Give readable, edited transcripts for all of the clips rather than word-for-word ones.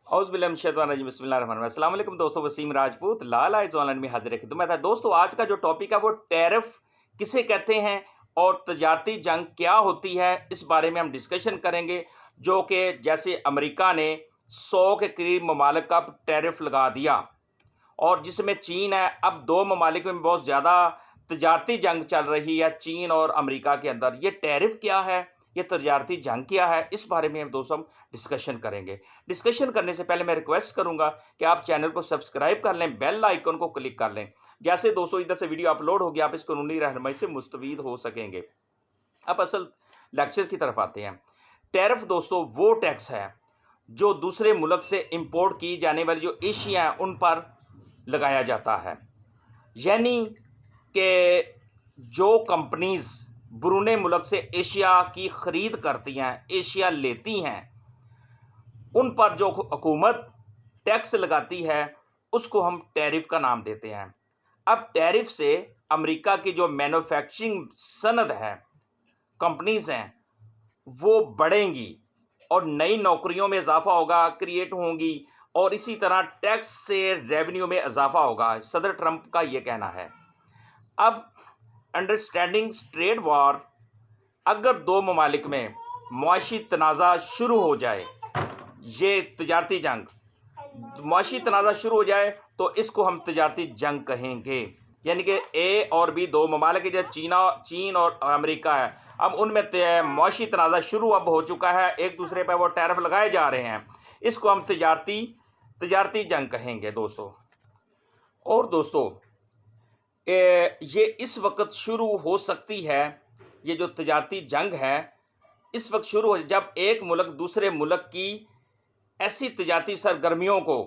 औज़ुबिल्लाहि बिस्मिल्लाहिर्रहमानिर्रहीम। अस्सलाम वालेकुम दोस्तों, वसीम राजपूत लाल आइज़ ऑनलाइन में हाजिर खिदमत है। दोस्तों, आज का जो टॉपिक है वो टैरिफ किसे कहते हैं और तजारती जंग क्या होती है, इस बारे में हम डिस्कशन करेंगे। जो कि जैसे अमेरिका ने 100 के करीब ममालिक का टैरिफ लगा दिया और जिसमें चीन है। अब दो ममालिक में बहुत ज़्यादा तजारती जंग चल रही है, चीन और अमेरिका के अंदर। ये टैरिफ क्या है, ये तजारती जंग क्या है, इस बारे में हम दोस्तों डिस्कशन करेंगे। डिस्कशन करने से पहले मैं रिक्वेस्ट करूंगा कि आप चैनल को सब्सक्राइब कर लें, बेल आइकन को क्लिक कर लें। जैसे दोस्तों इधर से वीडियो अपलोड होगी, आप इस कानूनी रहनुमाई से मुस्तफीद हो सकेंगे। अब असल लेक्चर की तरफ आते हैं। टैरिफ दोस्तों वो टैक्स है जो दूसरे मुल्क से इंपोर्ट की जाने वाली जो एशिया हैं उन पर लगाया जाता है। यानी कि जो कंपनीज़ बैरून मुल्क से एशिया की ख़रीद करती हैं, एशिया लेती हैं, उन पर जो हुकूमत टैक्स लगाती है उसको हम टैरिफ का नाम देते हैं। अब टैरिफ से अमेरिका की जो मैन्युफैक्चरिंग सनद है, कंपनीज़ हैं, वो बढ़ेंगी और नई नौकरियों में इजाफा होगा, क्रिएट होंगी, और इसी तरह टैक्स से रेवेन्यू में इजाफा होगा। सदर ट्रंप का ये कहना है। अब अंडरस्टैंडिंग ट्रेड वार, अगर दो ममालिक में मुआशी तनाज़ा शुरू हो जाए, ये तजारती जंग मुआशी तनाज़ा शुरू हो जाए तो इसको हम तजारती जंग कहेंगे। यानी कि ए और बी दो ममालिक जो चीन और अमेरिका है, अब उनमें मुआशी तनाज़ा शुरू अब हो चुका है, एक दूसरे पर वो टैरिफ लगाए जा रहे हैं, इसको हम तजारती जंग कहेंगे दोस्तों। और दोस्तों ये इस वक्त शुरू हो सकती है, ये जो तजारती जंग है इस वक्त शुरू हो जब एक मुल्क दूसरे मुल्क की ऐसी तजारती सरगर्मियों को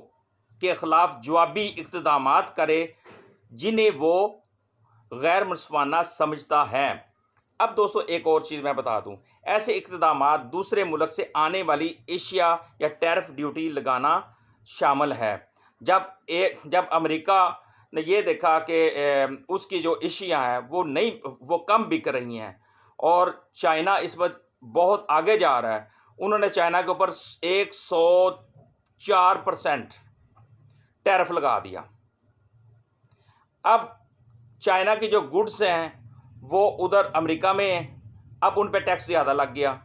के ख़िलाफ़ जवाबी इक़्तिदामात करे जिन्हें वो गैर मुनसिफ़ाना समझता है। अब दोस्तों एक और चीज़ मैं बता दूं, ऐसे इक़्तिदामात दूसरे मुल्क से आने वाली एशिया या टैरिफ ड्यूटी लगाना शामिल है। जब अमेरिका ने ये देखा कि उसकी जो एशिया हैं वो कम बिक रही हैं और चाइना इस वक्त बहुत आगे जा रहा है, उन्होंने चाइना के ऊपर 104% टैरिफ लगा दिया। अब चाइना की जो गुड्स हैं वो उधर अमेरिका में हैं, अब उन पे टैक्स ज़्यादा लग गया।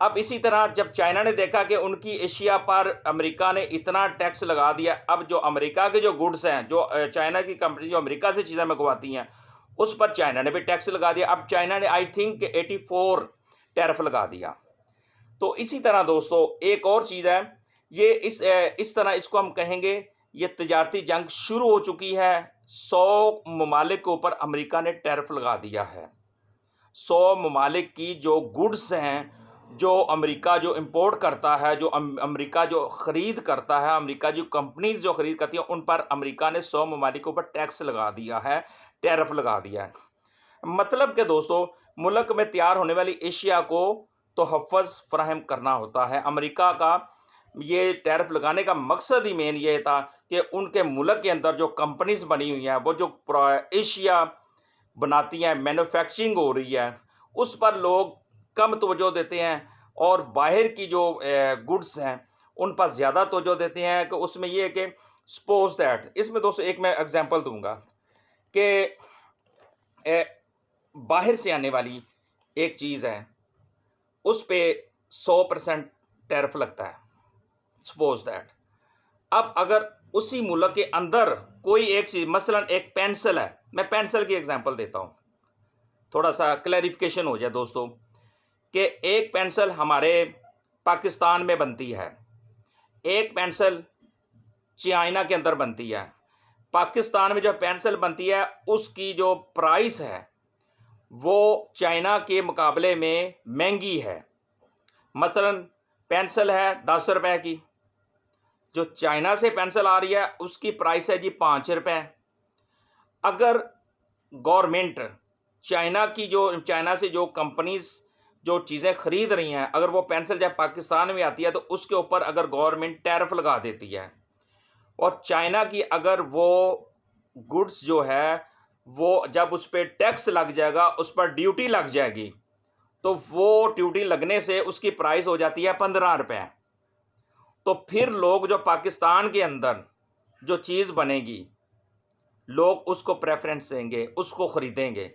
अब इसी तरह जब चाइना ने देखा कि उनकी एशिया पर अमेरिका ने इतना टैक्स लगा दिया, अब जो अमेरिका के जो गुड्स हैं, जो चाइना की कंपनी जो अमेरिका से चीज़ें मंगवाती हैं, उस पर चाइना ने भी टैक्स लगा दिया। अब चाइना ने आई थिंक 84 टैरिफ लगा दिया। तो इसी तरह दोस्तों एक और चीज़ है, ये इस तरह इसको हम कहेंगे ये तजारती जंग शुरू हो चुकी है। 100 ममालिक के ऊपर अमेरिका ने टैरिफ लगा दिया है। 100 ममालिक की जो गुड्स हैं, जो अमेरिका जो इंपोर्ट करता है, जो अमेरिका जो ख़रीद करता है, अमेरिका जो कंपनीज जो ख़रीद करती हैं, उन पर अमेरिका ने 100 ममालिक के ऊपर टैक्स लगा दिया है, टैरिफ लगा दिया है। मतलब कि दोस्तों मुल्क में तैयार होने वाली एशिया को तोहफ़्फ़ुज़ फ़राहम करना होता है। अमेरिका का ये टैरिफ लगाने का मकसद ही मेन ये था कि उनके मुल्क के अंदर जो कंपनीज़ बनी हुई हैं, वो जो एशिया बनाती हैं, मैन्युफैक्चरिंग हो रही है, उस पर लोग कम तवज्जो देते हैं और बाहर की जो गुड्स हैं उन पर ज़्यादा तवज्जो देते हैं। कि उसमें ये है कि सपोज दैट, इसमें दोस्तों एक मैं एग्जांपल दूंगा कि बाहर से आने वाली एक चीज़ है, उस पे 100% टैरिफ लगता है, सपोज दैट। अब अगर उसी मुल्क के अंदर कोई एक चीज़, मसलन एक पेंसिल है, मैं पेंसिल की एग्जांपल देता हूँ, थोड़ा सा क्लैरिफिकेशन हो जाए दोस्तों, कि एक पेंसिल हमारे पाकिस्तान में बनती है, एक पेंसिल चाइना के अंदर बनती है। पाकिस्तान में जो पेंसिल बनती है उसकी जो प्राइस है वो चाइना के मुकाबले में महंगी है। मसलन पेंसिल है 10 रुपए की, जो चाइना से पेंसिल आ रही है उसकी प्राइस है जी 5 रुपए। अगर गवर्नमेंट चाइना से जो कंपनीज जो चीज़ें ख़रीद रही हैं, अगर वो पेंसिल जब पाकिस्तान में आती है तो उसके ऊपर अगर गवर्नमेंट टैरिफ लगा देती है, और चाइना की अगर वो गुड्स जो है वो जब उस पर टैक्स लग जाएगा, उस पर ड्यूटी लग जाएगी, तो वो ड्यूटी लगने से उसकी प्राइस हो जाती है 15 रुपये। تو پھر لوگ جو پاکستان کے اندر جو چیز بنے گی لوگ اس کو پریفرنس دیں گے، اس کو خریدیں گے۔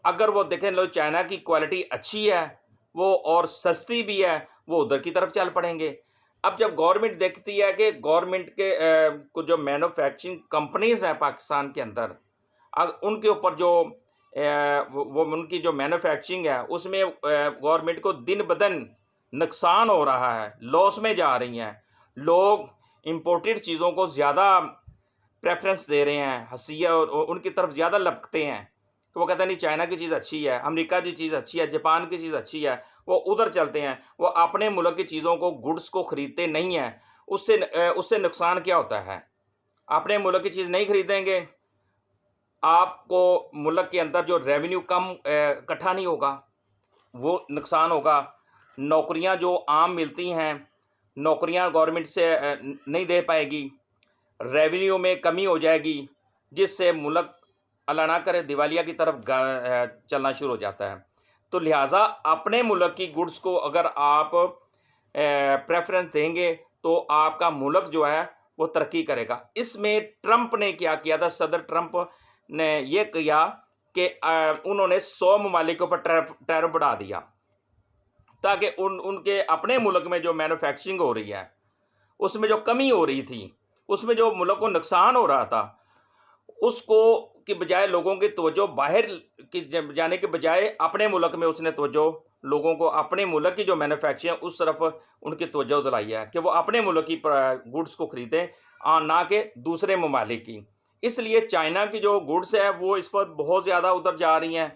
اگر وہ دیکھیں لو چائنا کی کوالٹی اچھی ہے وہ اور سستی بھی ہے، وہ ادھر کی طرف چل پڑیں گے۔ اب جب گورنمنٹ دیکھتی ہے کہ گورنمنٹ کے کو جو مینوفیکچرنگ کمپنیز ہیں پاکستان کے اندر، ان کے اوپر جو وہ ان کی جو مینوفیکچرنگ ہے اس میں گورنمنٹ کو دن بدن نقصان ہو رہا ہے، لاس میں جا رہی ہیں، لوگ امپورٹڈ چیزوں کو زیادہ پریفرنس دے رہے ہیں، حسیہ ان کی طرف زیادہ لپکتے ہیں کہ وہ کہتے ہیں نہیں چائنا کی چیز اچھی ہے، امریکہ کی چیز اچھی ہے، جاپان کی چیز اچھی ہے، وہ ادھر چلتے ہیں، وہ اپنے ملک کی چیزوں کو گڈس کو خریدتے نہیں ہیں۔ اس سے نقصان کیا ہوتا ہے؟ اپنے ملک کی چیز نہیں خریدیں گے، آپ کو ملک کے اندر جو ریونیو کم اکٹھا نہیں ہوگا، وہ نقصان ہوگا۔ نوکریاں جو عام ملتی ہیں نوکریاں گورنمنٹ سے نہیں دے پائے گی، ریونیو میں کمی ہو جائے گی، جس سے ملک اللہ نہ کرے دیوالیہ کی طرف چلنا شروع ہو جاتا ہے۔ تو لہٰذا اپنے ملک کی گڈس کو اگر آپ پریفرنس دیں گے تو آپ کا ملک جو ہے وہ ترقی کرے گا۔ اس میں ٹرمپ نے کیا کیا تھا؟ صدر ٹرمپ نے یہ کیا کہ انہوں نے 100 ممالک کے اوپر ٹیرف بڑھا دیا تاکہ ان کے اپنے ملک میں جو مینوفیکچرنگ ہو رہی ہے اس میں جو کمی ہو رہی تھی، اس میں جو ملک کو نقصان ہو رہا تھا، اس کو کی بجائے لوگوں کی توجہ باہر جانے کے بجائے اپنے ملک میں اس نے توجہ لوگوں کو اپنے ملک کی جو مینوفیکچرنگ اس طرف ان کی توجہ دلائی ہے کہ وہ اپنے ملک کی گڈس کو خریدیں نہ کہ دوسرے ممالک کی۔ اس لیے چائنا کی جو گڈس ہے وہ اس وقت بہت زیادہ ادھر جا رہی ہیں،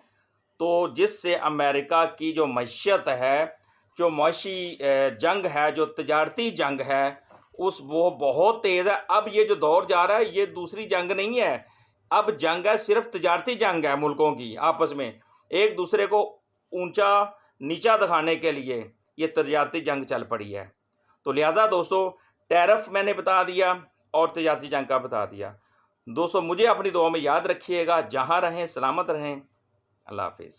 تو جس سے امریکہ کی جو معیشت ہے، جو معاشی جنگ ہے، جو تجارتی جنگ ہے، وہ بہت تیز ہے۔ اب یہ جو دور جا رہا ہے یہ دوسری جنگ نہیں ہے، اب جنگ ہے صرف تجارتی جنگ ہے، ملکوں کی آپس میں ایک دوسرے کو اونچا نیچا دکھانے کے لیے یہ تجارتی جنگ چل پڑی ہے۔ تو لہٰذا دوستو ٹیرف میں نے بتا دیا اور تجارتی جنگ کا بتا دیا۔ دوستو مجھے اپنی دعاؤں میں یاد رکھیے گا، جہاں رہیں سلامت رہیں، اللہ حافظ۔